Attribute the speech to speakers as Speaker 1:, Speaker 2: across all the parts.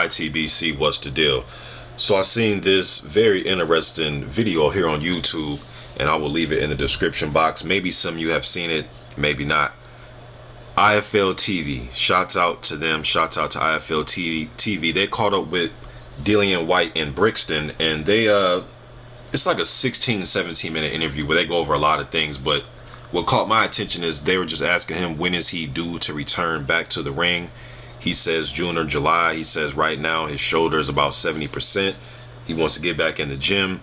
Speaker 1: YTBC, what's the deal? So I seen this very interesting video here on YouTube, and I will leave it in the description box. Maybe some of you have seen it, maybe not. IFL TV, shouts out to them, shouts out to IFL TV. They caught up with Dillian Whyte in Brixton, and they it's like a 16-17 minute interview where they go over a lot of things, but what caught my attention is they were just asking him when is he due to return back to the ring. He says June or July. He says right now his shoulder is about 70%. He wants to get back in the gym,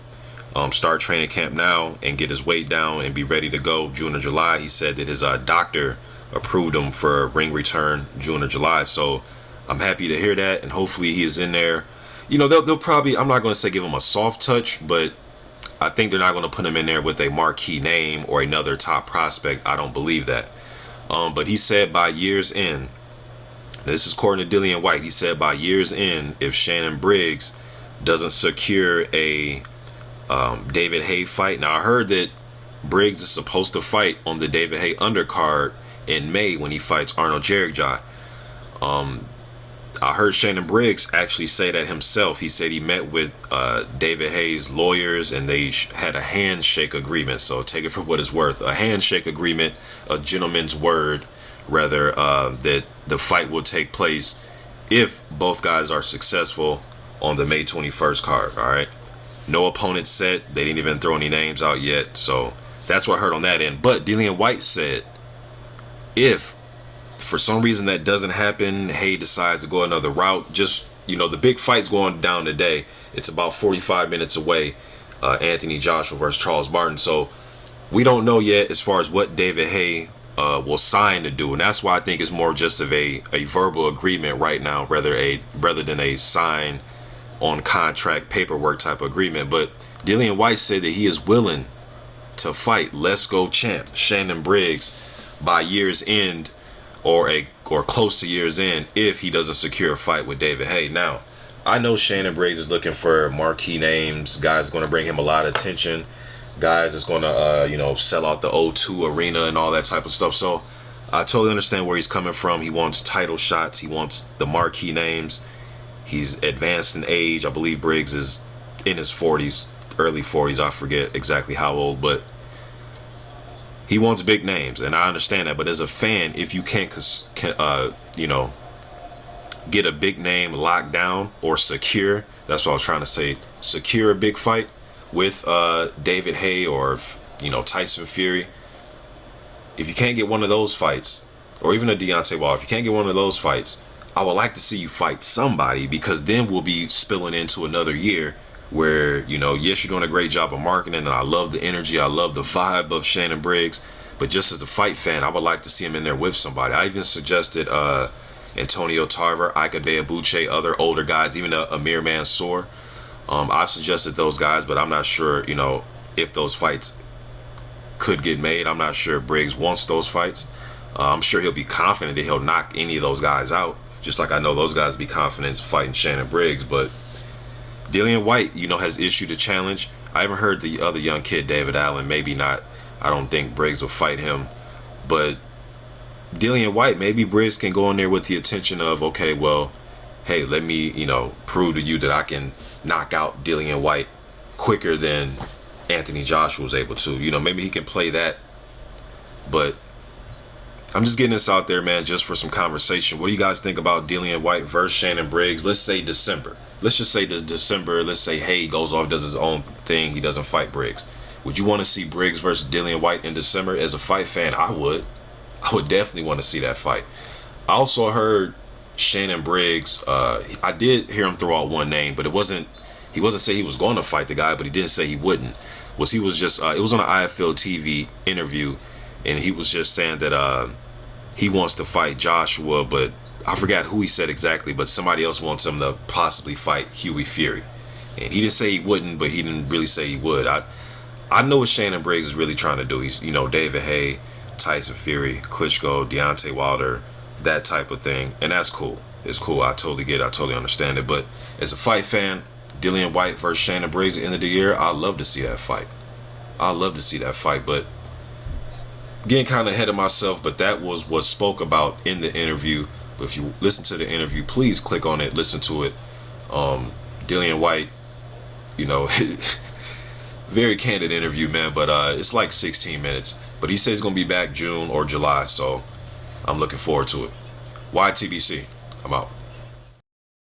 Speaker 1: start training camp now and get his weight down and be ready to go June or July. He said that his doctor approved him for a ring return June or July. So I'm happy to hear that, and hopefully he is in there. You know, they'll probably, I'm not going to say give him a soft touch, but I think they're not going to put him in there with a marquee name or another top prospect. I don't believe that. But he said by year's end, this is according to Dillian Whyte, he said by year's end, if Shannon Briggs doesn't secure a David Haye fight. Now I heard that Briggs is supposed to fight on the David Haye undercard in May when he fights Arnold Jericho. I heard Shannon Briggs actually say that himself. He said he met with David Haye's lawyers and they had a handshake agreement. So take it for what it's worth. A handshake agreement, a gentleman's word, rather, that the fight will take place if both guys are successful on the May 21st card. All right. No opponents set. They didn't even throw any names out yet. So that's what I heard on that end. But Dillian Whyte said if for some reason that doesn't happen, Haye decides to go another route, just, you know, the big fight's going down today. It's about 45 minutes away, Anthony Joshua versus Charles Martin. So we don't know yet as far as what David Haye will sign to do, and that's why I think it's more just of a verbal agreement right now, rather than a sign on contract paperwork type of agreement. But Dillian Whyte said that he is willing to fight Let's Go champ Shannon Briggs by year's end, or close to year's end, if he doesn't secure a fight with David Haye. Now, I know Shannon Briggs is looking for marquee names, guys going to bring him a lot of attention, guys that's going to you know, sell out the O2 arena and all that type of stuff. So I totally understand where he's coming from. He wants title shots, he wants the marquee names. He's advanced in age. I believe Briggs is in his 40s, early 40s. I forget exactly how old, but he wants big names, and I understand that. But as a fan, if you can't you know, get a big name locked down or secure, that's what I was trying to say, secure a big fight with David Haye or, you know, Tyson Fury. If you can't get one of those fights, or even a Deontay Wilder, if you can't get one of those fights, I would like to see you fight somebody, because then we'll be spilling into another year where, you know, yes, you're doing a great job of marketing, and I love the energy, I love the vibe of Shannon Briggs, but just as a fight fan, I would like to see him in there with somebody. I even suggested Antonio Tarver, Ike Abuche, other older guys, even Amir Mansour. I've suggested those guys, but I'm not sure, you know, if those fights could get made. I'm not sure Briggs wants those fights. I'm sure he'll be confident that he'll knock any of those guys out, just like I know those guys be confident fighting Shannon Briggs. But Dillian Whyte, you know, has issued a challenge. I haven't heard the other young kid, David Allen, maybe not. I don't think Briggs will fight him. But Dillian Whyte, maybe Briggs can go in there with the intention of, okay, well, hey, let me, you know, prove to you that I can knock out Dillian Whyte quicker than Anthony Joshua was able to. You know, maybe he can play that. But I'm just getting this out there, man, just for some conversation. What do you guys think about Dillian Whyte versus Shannon Briggs? Let's say December. Let's just say December. Let's say Haye goes off, does his own thing. He doesn't fight Briggs. Would you want to see Briggs versus Dillian Whyte in December? As a fight fan, I would. I would definitely want to see that fight. I also heard Shannon Briggs, I did hear him throw out one name, but he wasn't saying he was going to fight the guy, but he didn't say he wouldn't. He was just, it was on an IFL TV interview, and he was just saying that he wants to fight Joshua, but I forgot who he said exactly, but somebody else wants him to possibly fight Hughie Fury. And he didn't say he wouldn't, but he didn't really say he would. I know what Shannon Briggs is really trying to do. He's, you know, David Haye, Tyson Fury, Klitschko, Deontay Wilder, that type of thing. And that's cool. It's cool. I totally get it. I totally understand it. But as a fight fan, Dillian Whyte versus Shannon Briggs at the end of the year, I'd love to see that fight. I'd love to see that fight. But getting kind of ahead of myself, but that was what spoke about in the interview. But if you listen to the interview, please click on it, listen to it. Dillian Whyte, you know, very candid interview, man. But it's like 16 minutes. But he says he's gonna be back June or July, so I'm looking forward to it. YTBC, I'm out.